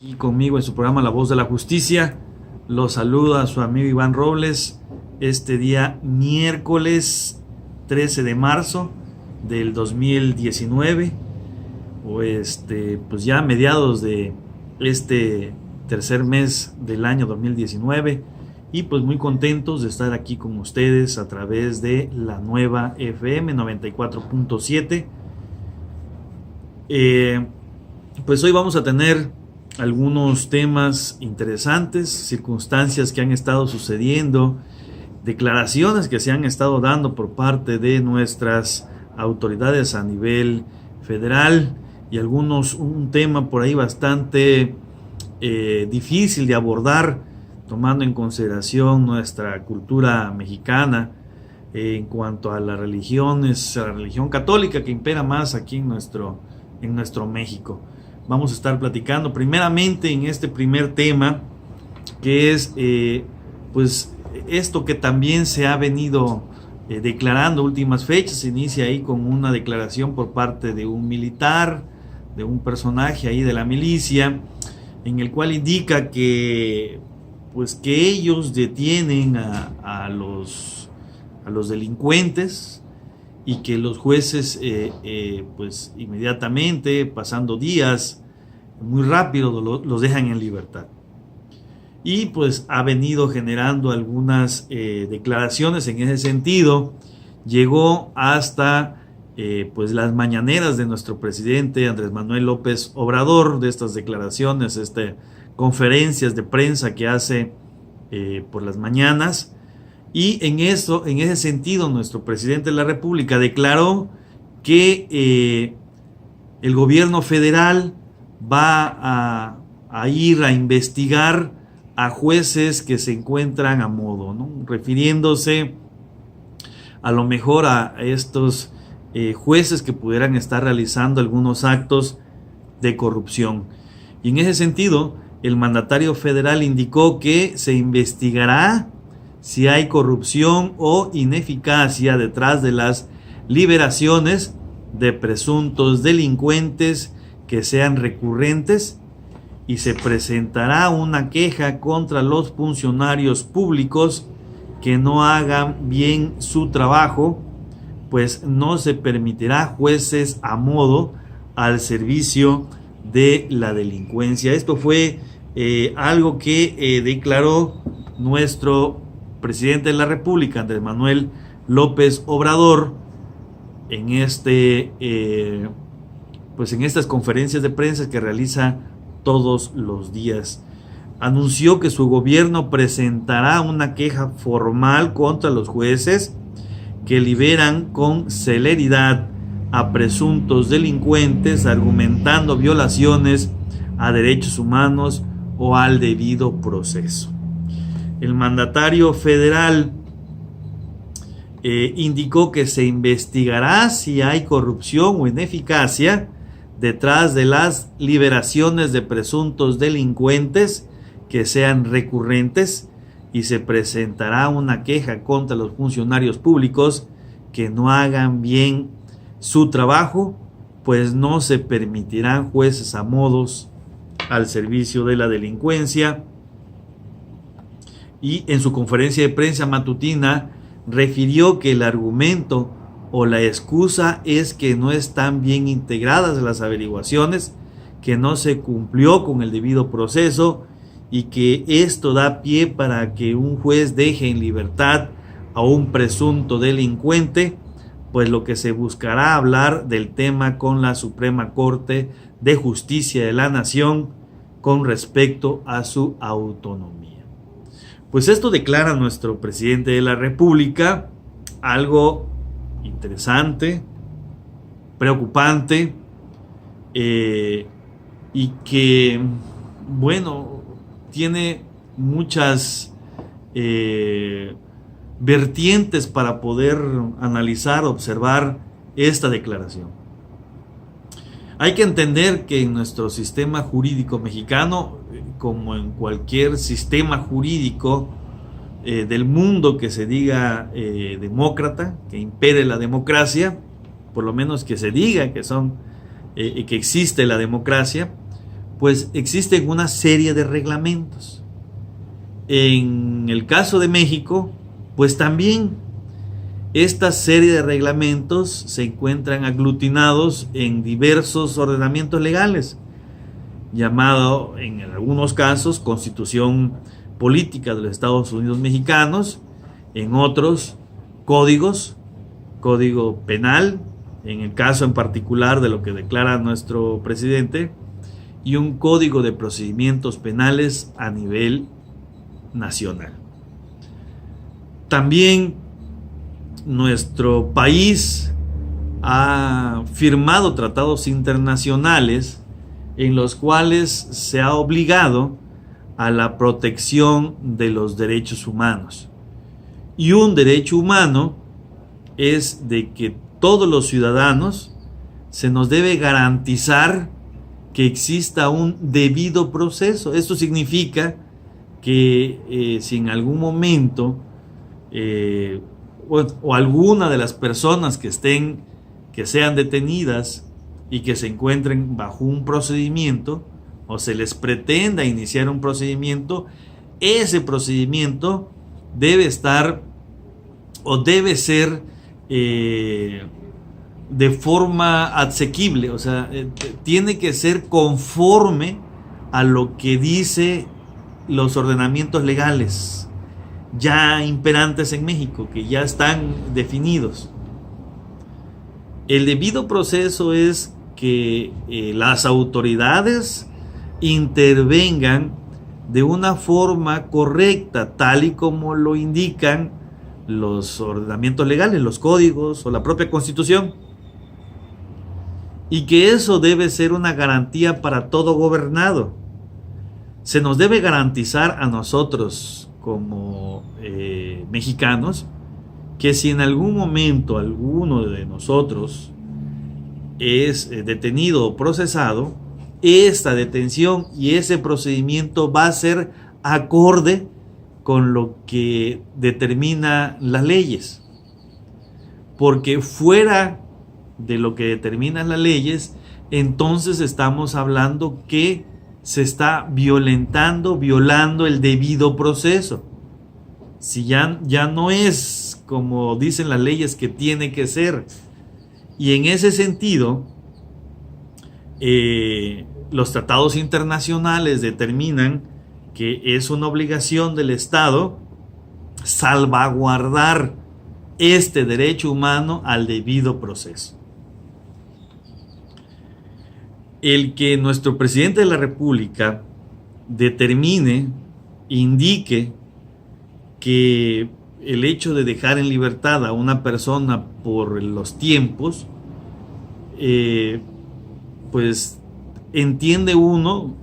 Y conmigo en su programa La Voz de la Justicia, los saluda su amigo Iván Robles este día miércoles 13 de marzo del 2019, pues ya mediados de este tercer mes del año 2019, y pues muy contentos de estar aquí con ustedes a través de la nueva FM 94.7. Pues hoy vamos a tener algunos temas interesantes, circunstancias que han estado sucediendo, declaraciones que se han estado dando por parte de nuestras autoridades a nivel federal y un tema por ahí bastante difícil de abordar, tomando en consideración nuestra cultura mexicana en cuanto a las religiones, a la religión católica que impera más aquí en nuestro México. Vamos a estar platicando primeramente en este primer tema, que es pues esto que también se ha venido declarando últimas fechas. Se inicia ahí con una declaración por parte de un militar, de un personaje ahí de la milicia, en el cual indica que pues que ellos detienen a los delincuentes, y que los jueces pues inmediatamente, pasando días, muy rápido los dejan en libertad. Y pues ha venido generando algunas declaraciones en ese sentido. Llegó hasta pues las mañaneras de nuestro presidente Andrés Manuel López Obrador, de estas declaraciones, conferencias de prensa que hace por las mañanas. Y en ese sentido, nuestro presidente de la República declaró que el gobierno federal va a ir a investigar a jueces que se encuentran a modo, ¿no? Refiriéndose a lo mejor a estos jueces que pudieran estar realizando algunos actos de corrupción. Y en ese sentido, el mandatario federal indicó que se investigará si hay corrupción o ineficacia detrás de las liberaciones de presuntos delincuentes que sean recurrentes, y se presentará una queja contra los funcionarios públicos que no hagan bien su trabajo, pues no se permitirá jueces a modo al servicio de la delincuencia. Esto fue algo que declaró nuestro presidente de la República, Andrés Manuel López Obrador, en pues en estas conferencias de prensa que realiza todos los días. Anunció que su gobierno presentará una queja formal contra los jueces que liberan con celeridad a presuntos delincuentes, argumentando violaciones a derechos humanos o al debido proceso. El mandatario federal indicó que se investigará si hay corrupción o ineficacia detrás de las liberaciones de presuntos delincuentes que sean recurrentes, y se presentará una queja contra los funcionarios públicos que no hagan bien su trabajo, pues no se permitirán jueces a modos al servicio de la delincuencia. Y en su conferencia de prensa matutina refirió que el argumento o la excusa es que no están bien integradas las averiguaciones, que no se cumplió con el debido proceso, y que esto da pie para que un juez deje en libertad a un presunto delincuente, pues lo que se buscará hablar del tema con la Suprema Corte de Justicia de la Nación con respecto a su autonomía. Pues esto declara nuestro presidente de la República, algo interesante, preocupante, y que, bueno, tiene muchas vertientes para poder analizar, observar esta declaración. Hay que entender que en nuestro sistema jurídico mexicano, como en cualquier sistema jurídico del mundo que se diga demócrata, que impere la democracia, por lo menos que se diga que existe la democracia, pues existen una serie de reglamentos. En el caso de México, pues también esta serie de reglamentos se encuentran aglutinados en diversos ordenamientos legales, llamado en algunos casos Constitución Política de los Estados Unidos Mexicanos, en otros códigos, Código Penal, en el caso en particular de lo que declara nuestro presidente, y un Código de Procedimientos Penales a nivel nacional. También nuestro país ha firmado tratados internacionales en los cuales se ha obligado a la protección de los derechos humanos. Y un derecho humano es de que todos los ciudadanos se nos debe garantizar que exista un debido proceso. Esto significa que si en algún momento o alguna de las personas que sean detenidas y que se encuentren bajo un procedimiento o se les pretenda iniciar un procedimiento, ese procedimiento debe estar o debe ser de forma asequible, o sea, tiene que ser conforme a lo que dice los ordenamientos legales ya imperantes en México, que ya están definidos. El debido proceso es que las autoridades intervengan de una forma correcta, tal y como lo indican los ordenamientos legales, los códigos o la propia Constitución, y que eso debe ser una garantía para todo gobernado. Se nos debe garantizar a nosotros como mexicanos que si en algún momento alguno de nosotros es detenido o procesado, esta detención y ese procedimiento va a ser acorde con lo que determinan las leyes, porque fuera de lo que determinan las leyes, entonces estamos hablando que se está violando el debido proceso. Si ya no es como dicen las leyes que tiene que ser. Y en ese sentido, los tratados internacionales determinan que es una obligación del Estado salvaguardar este derecho humano al debido proceso. El que nuestro presidente de la República determine, indique que el hecho de dejar en libertad a una persona por los tiempos, pues entiende uno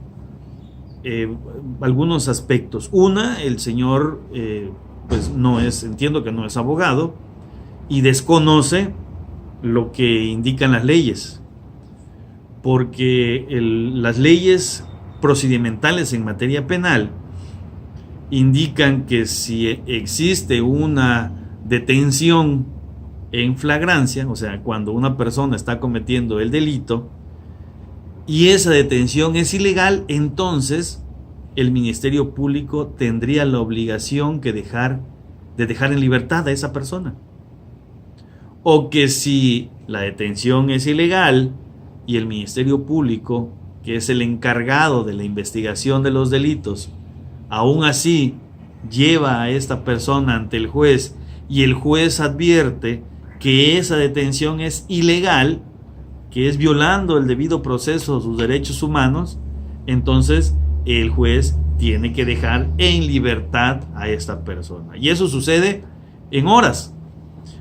algunos aspectos. Una, el señor pues entiendo que no es abogado y desconoce lo que indican las leyes, porque las leyes procedimentales en materia penal indican que si existe una detención en flagrancia, o sea, cuando una persona está cometiendo el delito y esa detención es ilegal, entonces el Ministerio Público tendría la obligación de dejar en libertad a esa persona. O que si la detención es ilegal y el Ministerio Público, que es el encargado de la investigación de los delitos, aún así lleva a esta persona ante el juez y el juez advierte que esa detención es ilegal, que es violando el debido proceso de sus derechos humanos, entonces el juez tiene que dejar en libertad a esta persona. Y eso sucede en horas.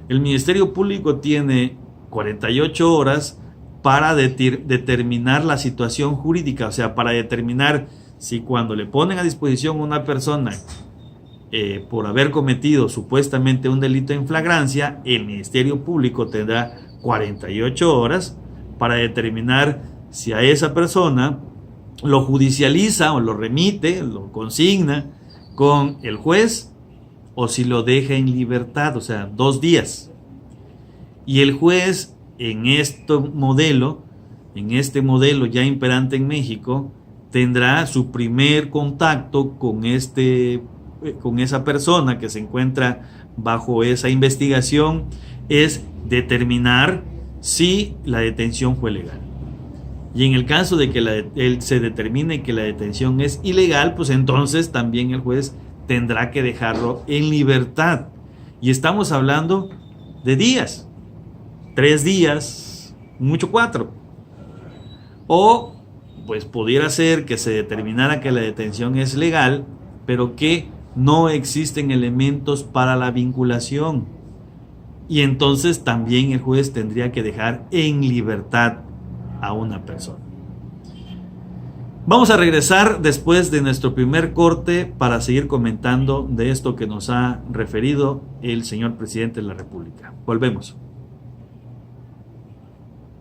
El Ministerio Público tiene 48 horas para determinar la situación jurídica, o sea, para determinar si cuando le ponen a disposición a una persona por haber cometido supuestamente un delito en flagrancia, el Ministerio Público tendrá 48 horas para determinar si a esa persona lo judicializa o lo remite, lo consigna con el juez o si lo deja en libertad, o sea, 2 días. Y el juez en este modelo ya imperante en México, tendrá su primer contacto con esa persona que se encuentra bajo esa investigación, es determinar si la detención fue legal. Y en el caso de que él se determine que la detención es ilegal, pues entonces también el juez tendrá que dejarlo en libertad. Y estamos hablando de días, 3 días, mucho 4. O pues pudiera ser que se determinara que la detención es legal, pero que no existen elementos para la vinculación. Y entonces también el juez tendría que dejar en libertad a una persona. Vamos a regresar después de nuestro primer corte para seguir comentando de esto que nos ha referido el señor presidente de la República. Volvemos.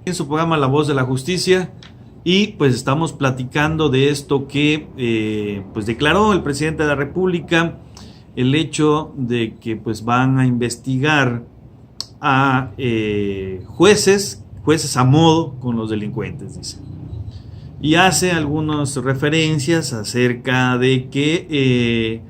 En su programa La Voz de la Justicia, y pues estamos platicando de esto que pues declaró el presidente de la República, el hecho de que pues van a investigar a jueces a modo con los delincuentes, dice. Y hace algunas referencias acerca de que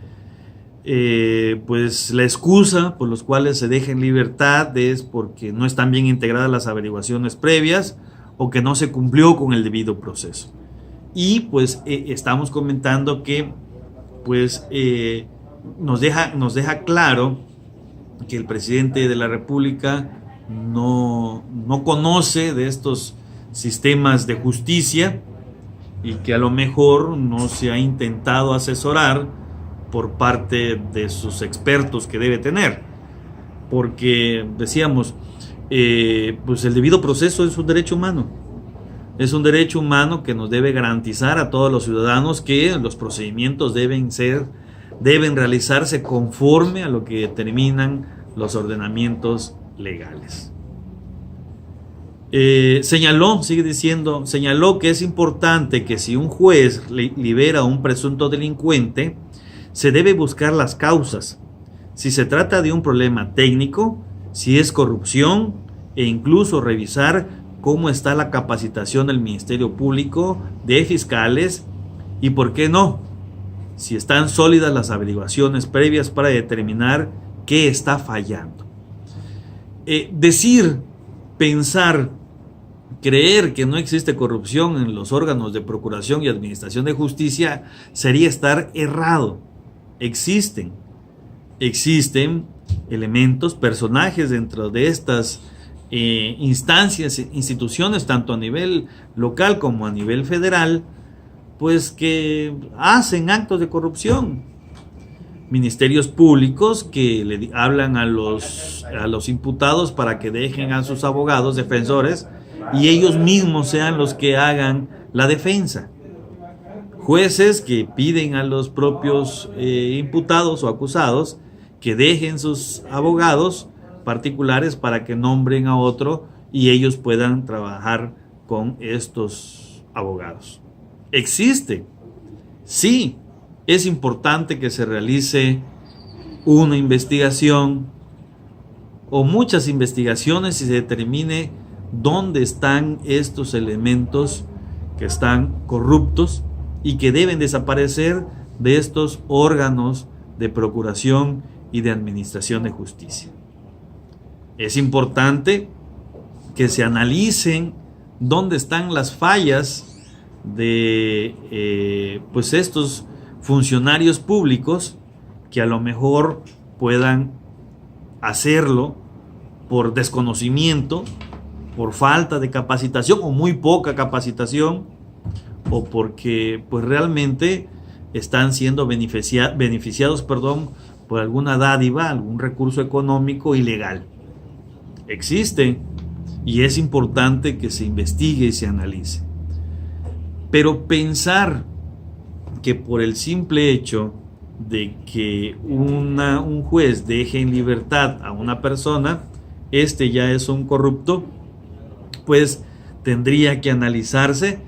pues la excusa por los cuales se deja en libertad es porque no están bien integradas las averiguaciones previas o que no se cumplió con el debido proceso. Y pues estamos comentando que pues nos deja claro que el presidente de la República no conoce de estos sistemas de justicia y que a lo mejor no se ha intentado asesorar por parte de sus expertos que debe tener, porque decíamos, pues el debido proceso es un derecho humano. Es un derecho humano que nos debe garantizar a todos los ciudadanos que los procedimientos deben realizarse conforme a lo que determinan los ordenamientos legales. Señaló que es importante que si un juez libera a un presunto delincuente, se debe buscar las causas, si se trata de un problema técnico, si es corrupción, e incluso revisar cómo está la capacitación del Ministerio Público, de fiscales, y por qué no, si están sólidas las averiguaciones previas para determinar qué está fallando. Pensar, creer que no existe corrupción en los órganos de procuración y administración de justicia sería estar errado. Existen elementos, personajes dentro de estas instancias, instituciones, tanto a nivel local como a nivel federal, pues que hacen actos de corrupción. Ministerios públicos que le hablan a los imputados para que dejen a sus abogados defensores y ellos mismos sean los que hagan la defensa. Jueces que piden a los propios imputados o acusados que dejen sus abogados particulares para que nombren a otro y ellos puedan trabajar con estos abogados. Existe, sí. Es importante que se realice una investigación o muchas investigaciones y se determine dónde están estos elementos que están corruptos y que deben desaparecer de estos órganos de procuración y de administración de justicia. Es importante que se analicen dónde están las fallas de pues estos funcionarios públicos que a lo mejor puedan hacerlo por desconocimiento, por falta de capacitación o muy poca capacitación, o porque pues realmente están siendo beneficiados por alguna dádiva, algún recurso económico ilegal. Existe y es importante que se investigue y se analice. Pero pensar que por el simple hecho de que un juez deje en libertad a una persona, ya es un corrupto, pues tendría que analizarse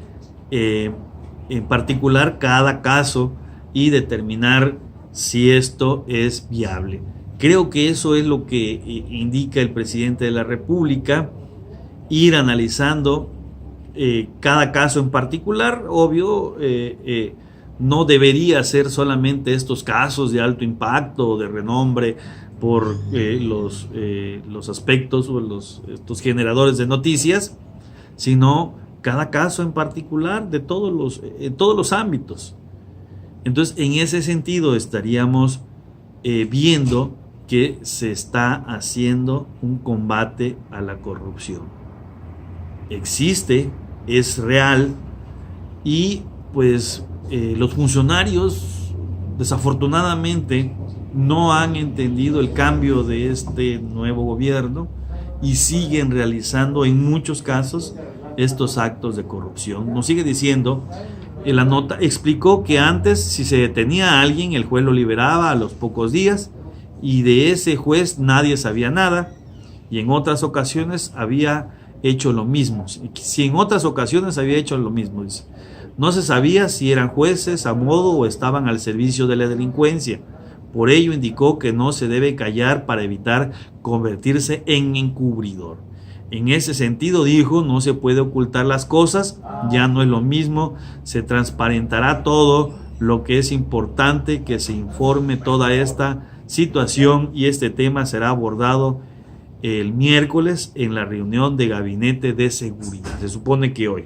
en particular cada caso y determinar si esto es viable. Creo que eso es lo que indica el presidente de la República, ir analizando cada caso en particular, obvio, no debería ser solamente estos casos de alto impacto o de renombre por los aspectos o estos generadores de noticias, sino cada caso en particular de todos los ámbitos. Entonces, en ese sentido estaríamos viendo que se está haciendo un combate a la corrupción. Existe, es real, y pues los funcionarios desafortunadamente no han entendido el cambio de este nuevo gobierno y siguen realizando en muchos casos estos actos de corrupción. Nos sigue diciendo en la nota, explicó que antes si se detenía a alguien el juez lo liberaba a los pocos días y de ese juez nadie sabía nada, y en otras ocasiones había hecho lo mismo. Si en otras ocasiones había hecho lo mismo, dice. No se sabía si eran jueces a modo o estaban al servicio de la delincuencia. Por ello indicó que no se debe callar para evitar convertirse en encubridor. En ese sentido, dijo, no se puede ocultar las cosas, ya no es lo mismo, se transparentará todo. Lo que es importante que se informe toda esta situación, y este tema será abordado el miércoles en la reunión de gabinete de seguridad. Se supone que hoy.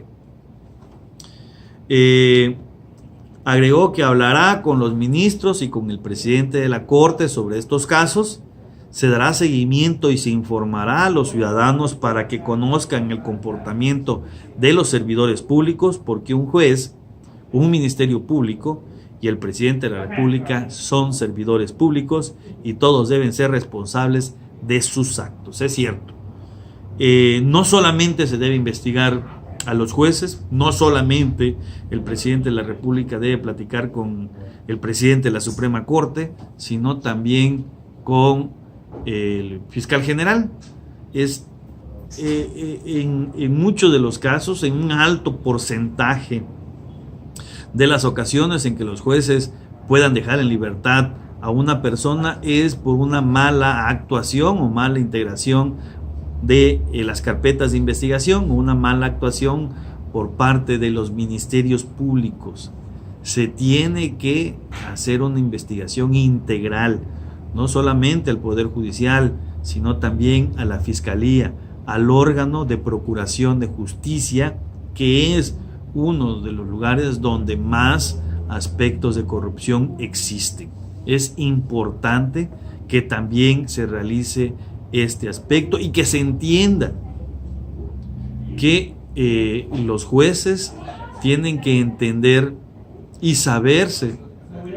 Agregó que hablará con los ministros y con el presidente de la Corte sobre estos casos. Se dará seguimiento y se informará a los ciudadanos para que conozcan el comportamiento de los servidores públicos, porque un juez, un ministerio público y el presidente de la República son servidores públicos y todos deben ser responsables de sus actos. Es cierto. No solamente se debe investigar a los jueces, no solamente el presidente de la República debe platicar con el presidente de la Suprema Corte, sino también con el fiscal general. Es en muchos de los casos, en un alto porcentaje de las ocasiones en que los jueces puedan dejar en libertad a una persona, es por una mala actuación o mala integración de las carpetas de investigación, o una mala actuación por parte de los ministerios públicos. Se tiene que hacer una investigación integral, no solamente al Poder Judicial, sino también a la Fiscalía, al órgano de Procuración de Justicia, que es uno de los lugares donde más aspectos de corrupción existen. Es importante que también se realice este aspecto y que se entienda que los jueces tienen que entender y saberse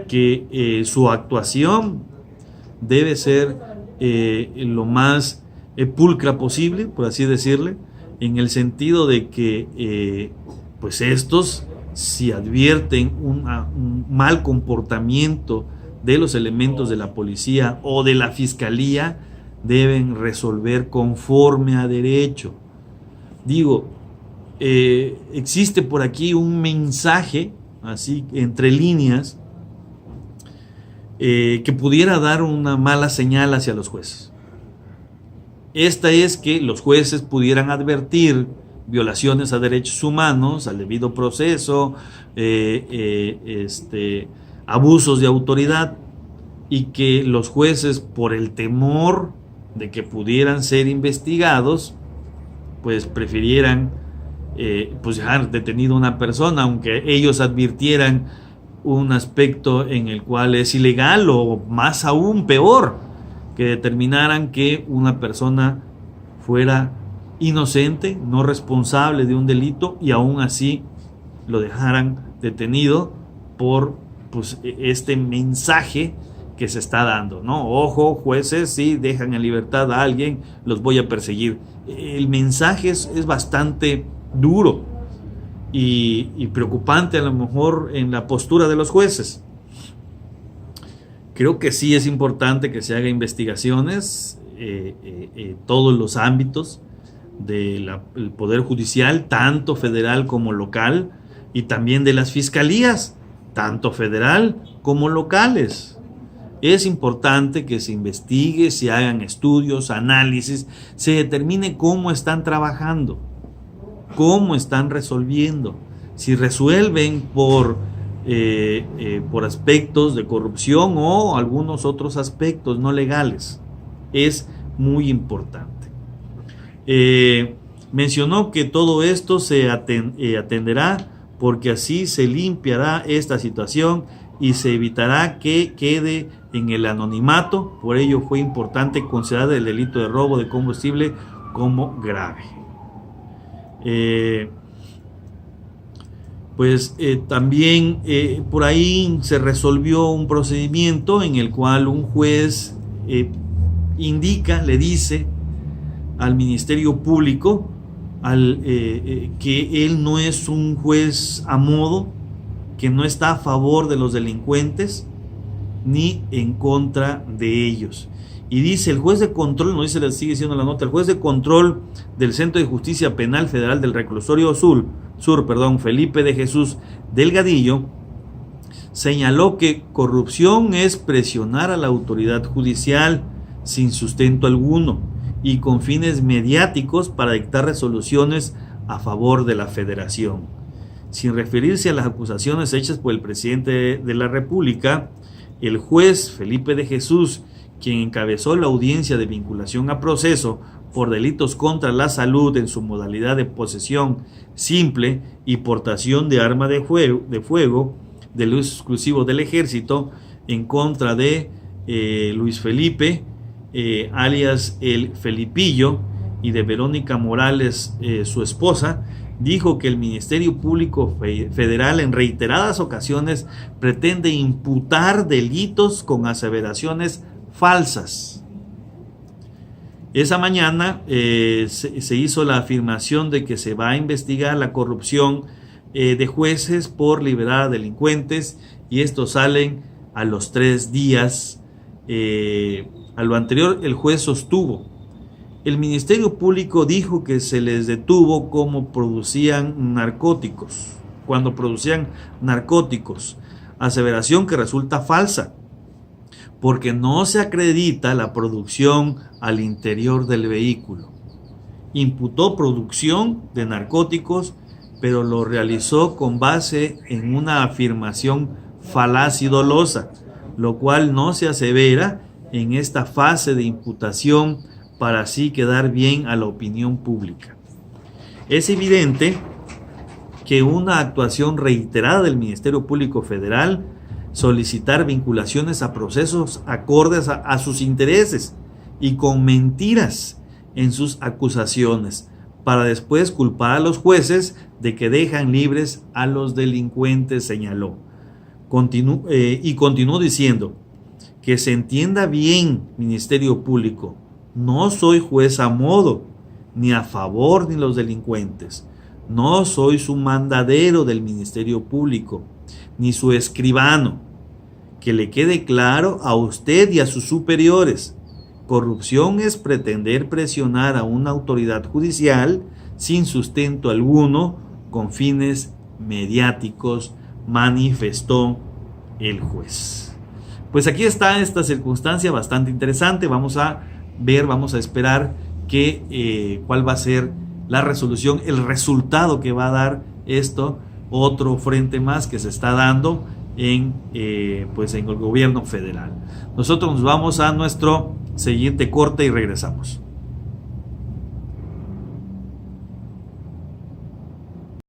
que su actuación debe ser lo más pulcra posible, por así decirle, en el sentido de que pues estos, si advierten un mal comportamiento de los elementos de la policía o de la fiscalía, deben resolver conforme a derecho. Digo, existe por aquí un mensaje, así entre líneas, que pudiera dar una mala señal hacia los jueces. Esta es que los jueces pudieran advertir violaciones a derechos humanos, al debido proceso, abusos de autoridad, y que los jueces, por el temor de que pudieran ser investigados, pues prefirieran pues dejar detenido a una persona, aunque ellos advirtieran un aspecto en el cual es ilegal, o más aún peor, que determinaran que una persona fuera inocente, no responsable de un delito, y aún así lo dejaran detenido por pues este mensaje que se está dando, ¿no? Ojo, jueces, si dejan en libertad a alguien, los voy a perseguir. El mensaje es bastante duro y preocupante, a lo mejor, en la postura de los jueces. Creo que sí es importante que se haga investigaciones todos los ámbitos del Poder Judicial, tanto federal como local, y también de las fiscalías, tanto federal como locales. Es importante que se investigue, se hagan estudios, análisis, se determine cómo están trabajando. cómo están resolviendo. Si resuelven por aspectos de corrupción o algunos otros aspectos no legales. Es muy importante. Mencionó que todo esto se atenderá porque así se limpiará esta situación y se evitará que quede en el anonimato. Por ello fue importante considerar el delito de robo de combustible como grave. También por ahí se resolvió un procedimiento en el cual un juez le dice al Ministerio Público que él no es un juez a modo, que no está a favor de los delincuentes ni en contra de ellos. Y dice el juez de control, no dice, sigue diciendo la nota, el juez de control del Centro de Justicia Penal Federal del Reclusorio Sur, Felipe de Jesús Delgadillo, señaló que corrupción es presionar a la autoridad judicial sin sustento alguno y con fines mediáticos para dictar resoluciones a favor de la Federación. Sin referirse a las acusaciones hechas por el presidente de la República, el juez Felipe de Jesús, quien encabezó la audiencia de vinculación a proceso por delitos contra la salud en su modalidad de posesión simple y portación de arma de fuego del uso exclusivo del ejército en contra de Luis Felipe, alias el Felipillo, y de Verónica Morales, su esposa, dijo que el Ministerio Público Federal en reiteradas ocasiones pretende imputar delitos con aseveraciones falsas. Esa mañana se hizo la afirmación de que se va a investigar la corrupción de jueces por liberar a delincuentes, y estos salen a los 3 días. A lo anterior, el juez sostuvo: el Ministerio Público dijo que se les detuvo cuando producían narcóticos, aseveración que resulta falsa, porque no se acredita la producción al interior del vehículo. Imputó producción de narcóticos, pero lo realizó con base en una afirmación falaz y dolosa, lo cual no se asevera en esta fase de imputación para así quedar bien a la opinión pública. Es evidente que una actuación reiterada del Ministerio Público Federal, solicitar vinculaciones a procesos acordes a sus intereses y con mentiras en sus acusaciones, para después culpar a los jueces de que dejan libres a los delincuentes, señaló. Continuó diciendo: que se entienda bien, Ministerio Público, no soy juez a modo, ni a favor ni los delincuentes. No soy su mandadero del Ministerio Público, ni su escribano. Que le quede claro a usted y a sus superiores: corrupción es pretender presionar a una autoridad judicial sin sustento alguno, con fines mediáticos, manifestó el juez. Pues aquí está esta circunstancia bastante interesante. Vamos a esperar cuál va a ser la resolución, el resultado que va a dar esto, otro frente más que se está dando en el gobierno federal. Nosotros nos vamos a nuestro siguiente corte y regresamos.